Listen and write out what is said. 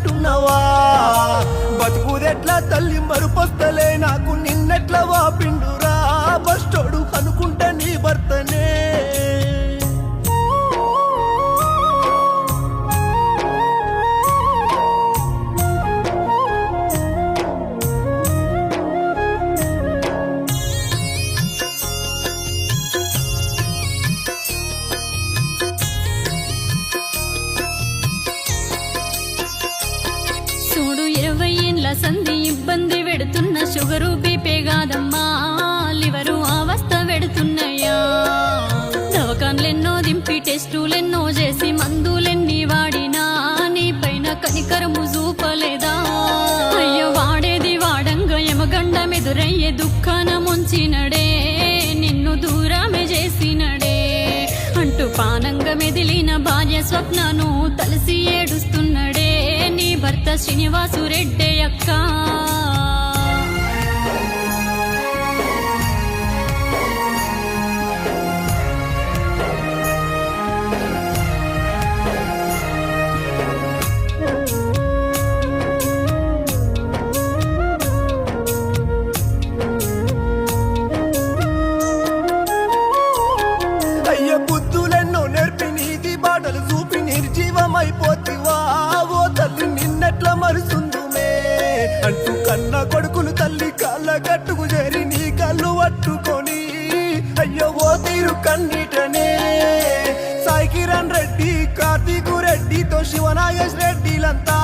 అంటున్నావా బతుకుదెట్లా తల్లి మరుపొస్తలే నాకు నిన్నెట్లా వాపిండురా బస్టోడు అనుకుంటా నీ భర్తనే చూడు 20 ఏండ్ల సంధి ఇబ్బంది పెడుతున్న షుగరు బీపే కాదమ్మా లివరు అవస్థ పెడుతున్నాయా దవకాన్లెన్నో దింపి టెస్టులెన్నో చేసి మందులెన్ని వాడినా నీ పైన కనికరము చూపలేదా అయ్యో వాడేది వాడంగా ఎమగండమెదురయ్యే దుఃఖాన ముంచినడే నిన్ను దూరమే చేసినడే అంటూ పానంగా మెదిలిన భార్య స్వప్నను తలసి ఏడుస్తున్నడే నీ భర్త శ్రీనివాసు రెడ్డి అక్క అయ్య బుద్ధులెన్నో నేర్పి నీతి బాటలు చూపి నిర్జీవమైపోతివా ఓ తల్లి నిన్నెట్లా మరుసుందుమే అంటూ కన్న కొడుకులు తల్లి కాళ్ళ గట్టుకు చేరి నీ కళ్ళు పట్టుకొని అయ్యో ఓ తీరు కన్నీటనే సాయి కిరణ్ రెడ్డి కార్తీకు రెడ్డితో శివనాగేష్ రెడ్డిలంతా